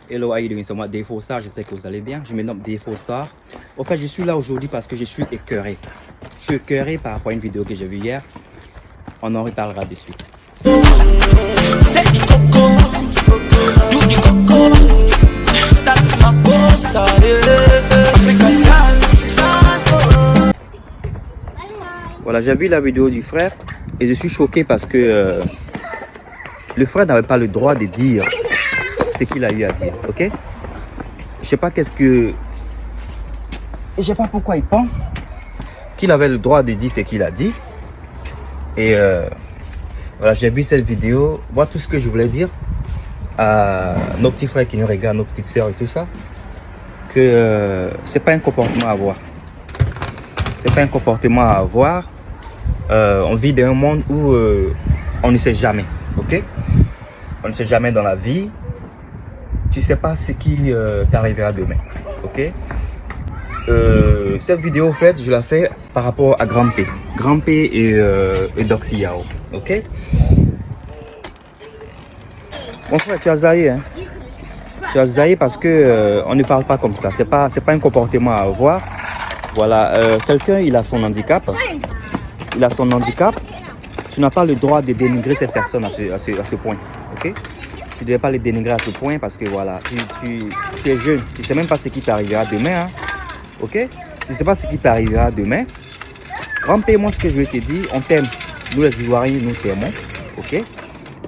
Hello, how you doing? C'est moi, Day4 Star, j'espère que vous allez bien. Je me nomme Day4 Star. En fait, je suis là aujourd'hui parce que je suis écœuré. Je suis écœuré par rapport à une vidéo que j'ai vue hier. On en reparlera de suite. C'est du coco, du coco, that's my cosa, African dance. Voilà, j'ai vu la vidéo du frère et je suis choqué parce que le frère n'avait pas le droit de dire ce qu'il a eu à dire, ok? Je sais pas je sais pas pourquoi il pense qu'il avait le droit de dire ce qu'il a dit. Et voilà, j'ai vu cette vidéo. Moi, tout ce que je voulais dire à nos petits frères qui nous regardent, nos petites sœurs et tout ça, que c'est pas un comportement à avoir. C'est pas un comportement à avoir. On vit dans un monde où on ne sait jamais, ok? On ne sait jamais dans la vie. Tu sais pas ce qui t'arrivera demain, ok? Cette vidéo, en fait, je la fais par rapport à Grand P. Grand P et Doxy Yao, ok? Mon frère, tu as zaï, hein? Tu as zaï parce que on ne parle pas comme ça. C'est pas un comportement à avoir. Voilà, quelqu'un, il a son handicap. Il a son handicap. Tu n'as pas le droit de dénigrer cette personne à ce point, ok? Tu ne devais pas les dénigrer à ce point parce que voilà, tu es jeune. Tu ne sais même pas ce qui t'arrivera demain, hein? Ok? Tu ne sais pas ce qui t'arrivera demain. Grand P, moi, ce que je vais te dire, on t'aime. Nous, les Ivoiriens, nous t'aimons. Ok?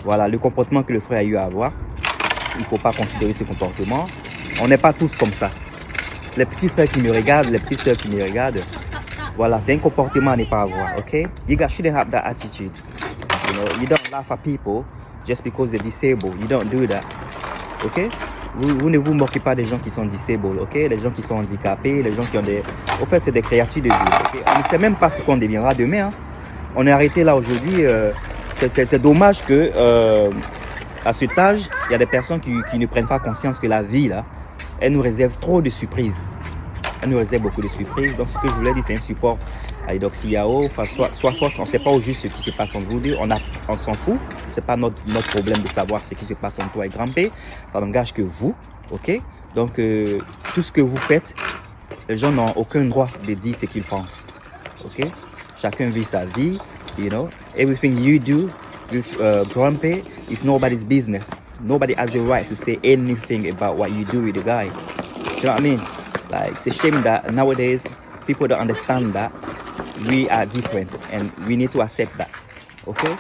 Voilà, le comportement que le frère a eu à avoir, il ne faut pas considérer ce comportement. On n'est pas tous comme ça. Les petits frères qui me regardent, les petites sœurs qui me regardent, voilà, c'est un comportement à ne pas avoir. Ok? You guys shouldn't have that attitude. You know, you don't laugh at people just because they're disabled. You don't do that. Ok? Vous ne vous moquez pas des gens qui sont disabled, ok? Les gens qui sont handicapés, les gens qui ont des... Au fait, c'est des créatures de Dieu, ok? On ne sait même pas ce qu'on deviendra demain, hein? On est arrêté là aujourd'hui. C'est dommage que, à cet âge, il y a des personnes qui ne prennent pas conscience que la vie, là, elle nous réserve trop de surprises. Elle nous réserve beaucoup de surprises. Donc, ce que je voulais dire, c'est un support à Doxy Yao. Enfin, soit forte, on ne sait pas au juste ce qui se passe entre vous deux. On s'en fout. Ce n'est pas notre problème de savoir ce qui se passe entre toi et Grand P. Ça n'engage que vous. Ok? Donc, tout ce que vous faites, les gens n'ont aucun droit de dire ce qu'ils pensent. Ok? Chacun vit sa vie. You know? Everything you do with Grand P is nobody's business. Nobody has the right to say anything about what you do with the guy. You know what I mean? Like, it's a shame that nowadays people don't understand that we are different and we need to accept that. Okay?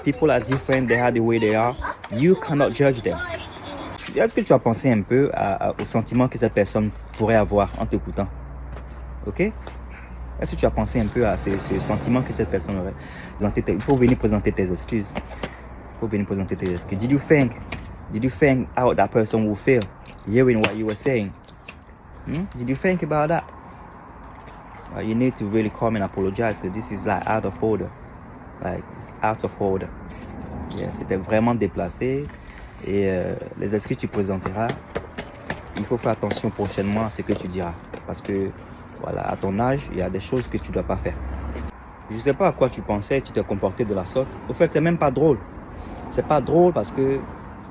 People are different, they are the way they are. You cannot judge them. Est-ce que tu as pensé un peu au sentiment que cette personne pourrait avoir en t'écoutant? Ok? Est-ce que tu as pensé un peu à ce sentiment que cette personne aurait? Il faut venir présenter tes excuses. Il faut venir présenter tes excuses. Did you think how that person will feel hearing what you were saying? Did you think about that? You need to really come and apologize because this is like out of order. Like, it's out of order. Yeah, c'était vraiment déplacé. Et les excuses que tu présenteras, il faut faire attention prochainement à ce que tu diras. Parce que, voilà, à ton âge, il y a des choses que tu ne dois pas faire. Je ne sais pas à quoi tu pensais, tu t'es comporté de la sorte. Au fait, c'est même pas drôle. C'est pas drôle parce que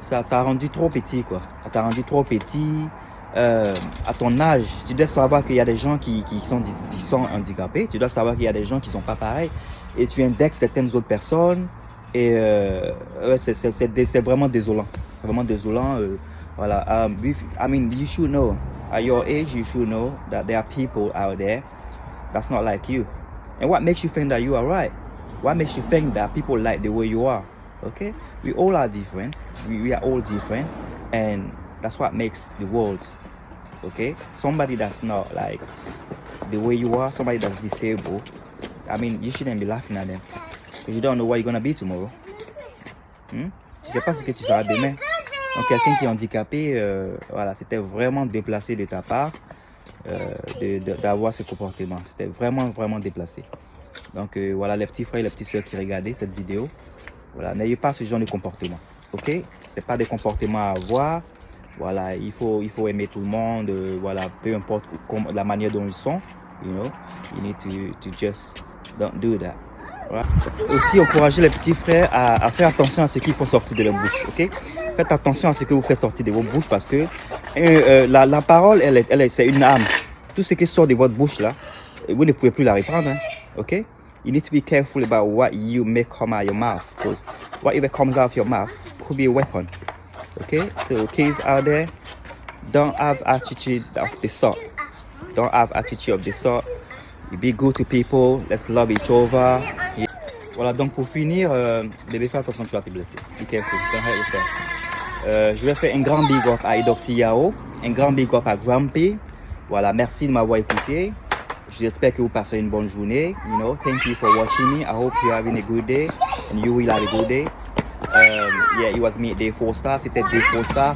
ça t'a rendu trop petit, quoi. Ça t'a rendu trop petit. À ton âge, tu dois savoir qu'il y a des gens qui sont handicapés. Tu dois savoir qu'il y a des gens qui ne sont pas pareils. Et tu indexes certaines autres personnes. Et c'est vraiment désolant. C'est vraiment désolant. Voilà. I mean, you should know. At your age, you should know that there are people out there that's not like you. And what makes you think that you are right? What makes you think that people like the way you are? Okay? We all are different. We are all different. And that's what makes the world. Okay? Somebody that's not like the way you are, somebody that's disabled, I mean, you shouldn't be laughing at them. Because you don't know what you're going to be tomorrow. Tu sais pas ce que tu seras demain. Donc, quelqu'un qui est handicapé, voilà, c'était vraiment déplacé de ta part d'avoir ce comportement. C'était vraiment, vraiment déplacé. Donc, voilà, les petits frères et les petites sœurs qui regardaient cette vidéo, voilà, n'ayez pas ce genre de comportement. Ok? C'est pas des comportements à avoir. Voilà, il faut aimer tout le monde. Voilà, peu importe la manière dont ils sont. You know, you need to just don't do that. Voilà. Aussi, encourager les petits frères à faire attention à ce qu'il faut sortir de leur bouche, ok? Faites attention à ce que vous faites sortir de vos bouches parce que la parole, c'est une âme. Tout ce qui sort de votre bouche là, vous ne pouvez plus la reprendre, hein, ok? You need to be careful about what you make come out of your mouth because whatever comes out of your mouth could be a weapon, okay? So kids out there, don't have attitude of the sort. Don't have attitude of the sort. You be good to people. Let's love each other. Yeah. Voilà, donc pour finir, bébé, fais attention, tu vas te blesser. Be careful, don't hurt yourself. Je vais faire un grand big up à Edoxy Yao, un grand big up à Grumpy. Voilà, merci de m'avoir écouté. J'espère que vous passez une bonne journée. You know, thank you for watching me. I hope you're having a good day and you will have a good day. Yeah, it was me, Day 4 Star. C'était Day 4 Star.